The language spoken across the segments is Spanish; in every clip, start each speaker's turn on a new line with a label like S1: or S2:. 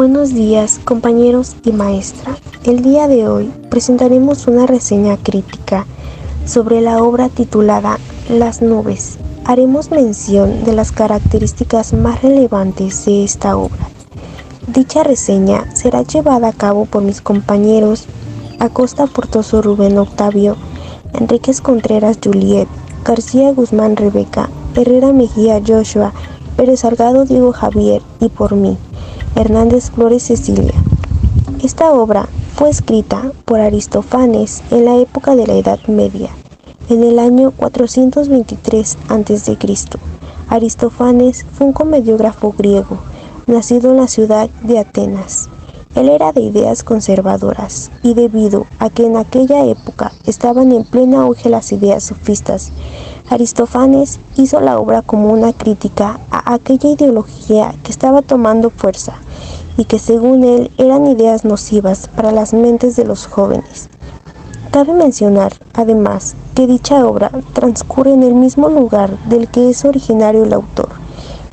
S1: Buenos días, compañeros y maestra. El día de hoy presentaremos una reseña crítica sobre la obra titulada Las nubes. Haremos mención de las características más relevantes de esta obra. Dicha reseña será llevada a cabo por mis compañeros Acosta Portoso Rubén Octavio, Enríquez Contreras Juliet, García Guzmán Rebeca, Herrera Mejía Joshua, Pérez Salgado Diego Javier y por mí, Hernández Flores Cecilia. Esta obra fue escrita por Aristófanes en la época de la Edad Media, en el año 423 a.C. Aristófanes fue un comediógrafo griego, nacido en la ciudad de Atenas. Él era de ideas conservadoras, y debido a que en aquella época estaban en pleno auge las ideas sofistas, Aristófanes hizo la obra como una crítica a aquella ideología que estaba tomando fuerza y que según él eran ideas nocivas para las mentes de los jóvenes. Cabe mencionar, además, que dicha obra transcurre en el mismo lugar del que es originario el autor,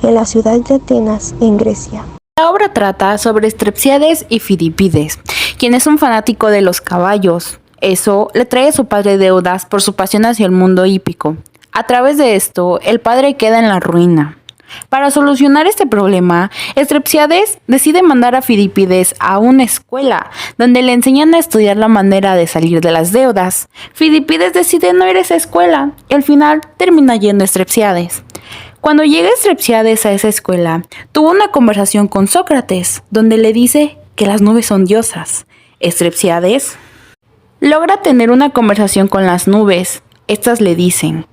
S1: en la ciudad de Atenas, en Grecia.
S2: La obra trata sobre Strepsiades y Filipides, quien es un fanático de los caballos. Eso le trae a su padre deudas por su pasión hacia el mundo hípico. A través de esto, el padre queda en la ruina. Para solucionar este problema, Strepsiades decide mandar a Filipides a una escuela, donde le enseñan a estudiar la manera de salir de las deudas. Filipides decide no ir a esa escuela, y al final termina yendo a Strepsiades. Cuando llega Strepsiades a esa escuela, tuvo una conversación con Sócrates, donde le dice que las nubes son diosas. Strepsiades logra tener una conversación con las nubes. Estas le dicen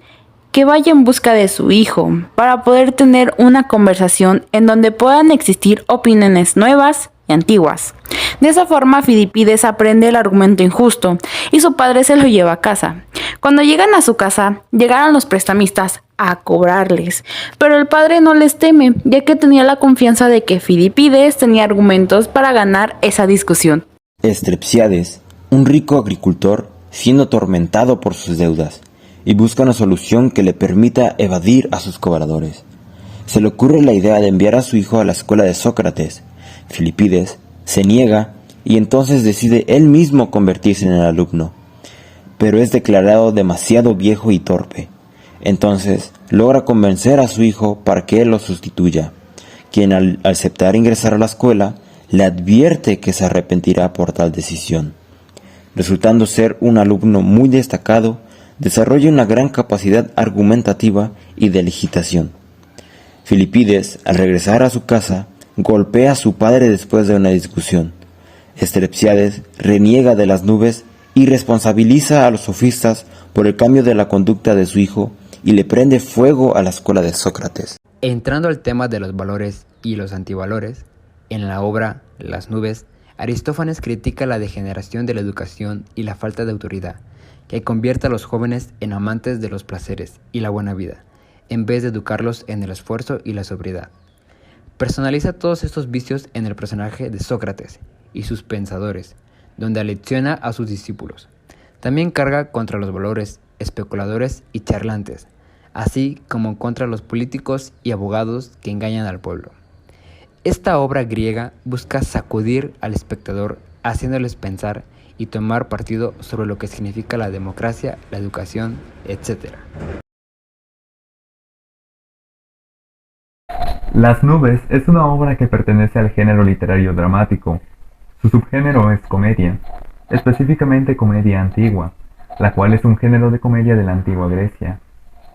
S2: que vaya en busca de su hijo, para poder tener una conversación en donde puedan existir opiniones nuevas y antiguas. De esa forma, Filipides aprende el argumento injusto, y su padre se lo lleva a casa. Cuando llegan a su casa, llegaron los prestamistas a cobrarles, pero el padre no les teme, ya que tenía la confianza de que Filipides tenía argumentos para ganar esa discusión.
S3: Strepsiades, un rico agricultor, siendo atormentado por sus deudas, y busca una solución que le permita evadir a sus cobradores. Se le ocurre la idea de enviar a su hijo a la escuela de Sócrates. Filipides se niega y entonces decide él mismo convertirse en el alumno, pero es declarado demasiado viejo y torpe. Entonces logra convencer a su hijo para que él lo sustituya, quien al aceptar ingresar a la escuela le advierte que se arrepentirá por tal decisión. Resultando ser un alumno muy destacado, desarrolla una gran capacidad argumentativa y de legitación. Filipides, al regresar a su casa, golpea a su padre después de una discusión. Strepsiades reniega de las nubes y responsabiliza a los sofistas por el cambio de la conducta de su hijo y le prende fuego a la escuela de Sócrates.
S4: Entrando al tema de los valores y los antivalores, en la obra Las nubes, Aristófanes critica la degeneración de la educación y la falta de autoridad, que convierte a los jóvenes en amantes de los placeres y la buena vida, en vez de educarlos en el esfuerzo y la sobriedad. Personaliza todos estos vicios en el personaje de Sócrates y sus pensadores, donde alecciona a sus discípulos. También carga contra los valores, especuladores y charlantes, así como contra los políticos y abogados que engañan al pueblo. Esta obra griega busca sacudir al espectador, haciéndoles pensar y tomar partido sobre lo que significa la democracia, la educación, etc.
S5: Las nubes es una obra que pertenece al género literario dramático. Su subgénero es comedia, específicamente comedia antigua, la cual es un género de comedia de la antigua Grecia.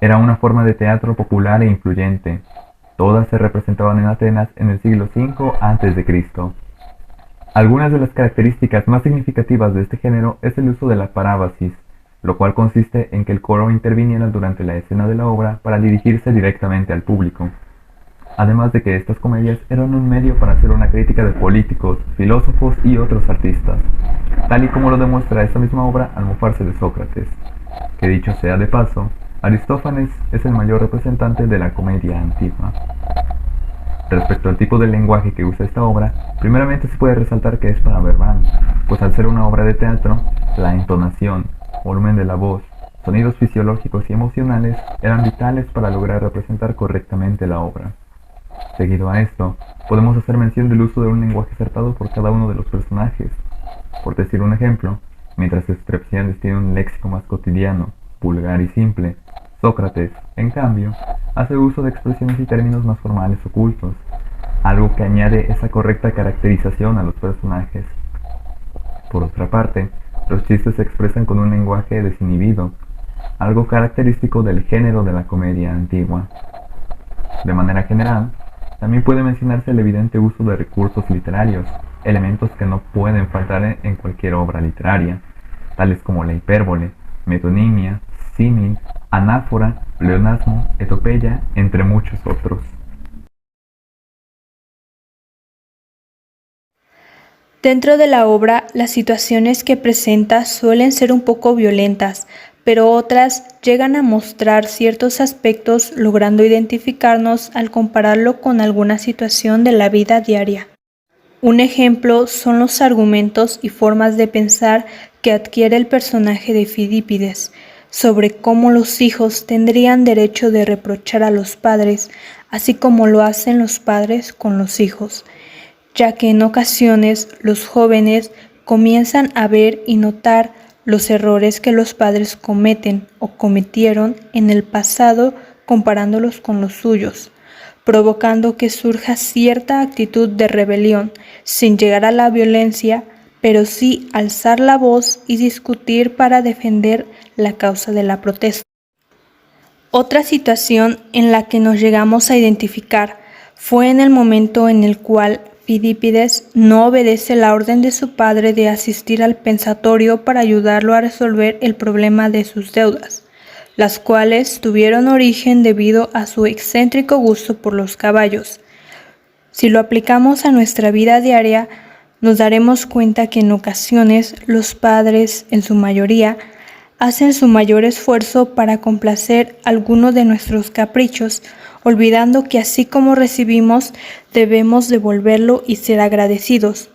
S5: Era una forma de teatro popular e influyente. Todas se representaban en Atenas en el siglo V a.C. Algunas de las características más significativas de este género es el uso de la parábasis, lo cual consiste en que el coro interviniera durante la escena de la obra para dirigirse directamente al público. Además de que estas comedias eran un medio para hacer una crítica de políticos, filósofos y otros artistas, tal y como lo demuestra esta misma obra al mofarse de Sócrates. Que dicho sea de paso, Aristófanes es el mayor representante de la comedia antigua. Respecto al tipo de lenguaje que usa esta obra, primeramente se puede resaltar que es paraverbal, pues al ser una obra de teatro, la entonación, volumen de la voz, sonidos fisiológicos y emocionales eran vitales para lograr representar correctamente la obra. Seguido a esto, Podemos hacer mención del uso de un lenguaje acertado por cada uno de los personajes. Por decir un ejemplo, mientras Strepsiades tiene un léxico más cotidiano, vulgar y simple, Sócrates, en cambio, hace uso de expresiones y términos más formales ocultos, algo que añade esa correcta caracterización a los personajes. Por otra parte, los chistes se expresan con un lenguaje desinhibido, algo característico del género de la comedia antigua. De manera general, también puede mencionarse el evidente uso de recursos literarios, elementos que no pueden faltar en cualquier obra literaria, tales como la hipérbole, metonimia, símil, anáfora, pleonasmo, etopeya, entre muchos otros.
S6: Dentro de la obra, las situaciones que presenta suelen ser un poco violentas, pero otras llegan a mostrar ciertos aspectos logrando identificarnos al compararlo con alguna situación de la vida diaria. Un ejemplo son los argumentos y formas de pensar que adquiere el personaje de Fidípides sobre cómo los hijos tendrían derecho de reprochar a los padres, así como lo hacen los padres con los hijos, ya que en ocasiones los jóvenes comienzan a ver y notar los errores que los padres cometen o cometieron en el pasado comparándolos con los suyos, provocando que surja cierta actitud de rebelión, sin llegar a la violencia, pero sí alzar la voz y discutir para defender la causa de la protesta. Otra situación en la que nos llegamos a identificar fue en el momento en el cual Fidípides no obedece la orden de su padre de asistir al pensatorio para ayudarlo a resolver el problema de sus deudas, las cuales tuvieron origen debido a su excéntrico gusto por los caballos. Si lo aplicamos a nuestra vida diaria, nos daremos cuenta que en ocasiones los padres, en su mayoría, hacen su mayor esfuerzo para complacer alguno de nuestros caprichos, olvidando que así como recibimos, debemos devolverlo y ser agradecidos.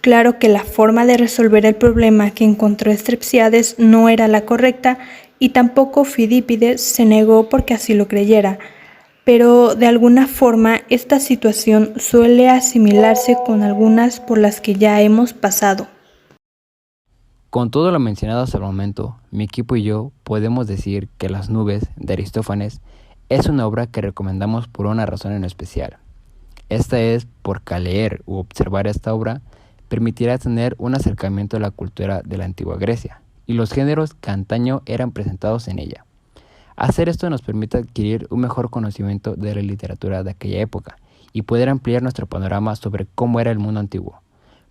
S6: Claro que la forma de resolver el problema que encontró Strepsiades no era la correcta y tampoco Fidípides se negó porque así lo creyera, pero de alguna forma esta situación suele asimilarse con algunas por las que ya hemos pasado.
S4: Con todo lo mencionado hasta el momento, mi equipo y yo podemos decir que Las nubes, de Aristófanes, es una obra que recomendamos por una razón en especial. Esta es porque al leer u observar esta obra permitirá tener un acercamiento a la cultura de la antigua Grecia y los géneros que antaño eran presentados en ella. Hacer esto nos permite adquirir un mejor conocimiento de la literatura de aquella época y poder ampliar nuestro panorama sobre cómo era el mundo antiguo,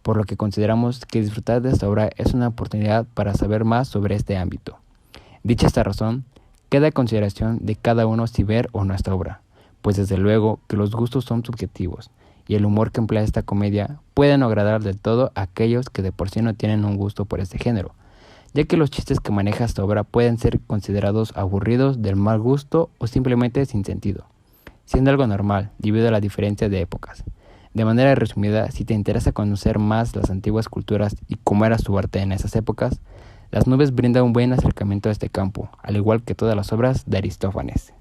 S4: por lo que consideramos que disfrutar de esta obra es una oportunidad para saber más sobre este ámbito. Dicha esta razón, queda a consideración de cada uno si ver o no esta obra, pues desde luego que los gustos son subjetivos y el humor que emplea esta comedia puede no agradar del todo a aquellos que de por sí no tienen un gusto por este género, ya que los chistes que maneja esta obra pueden ser considerados aburridos, del mal gusto o simplemente sin sentido, siendo algo normal debido a la diferencia de épocas. De manera resumida, si te interesa conocer más las antiguas culturas y cómo era su arte en esas épocas, Las nubes brinda un buen acercamiento a este campo, al igual que todas las obras de Aristófanes.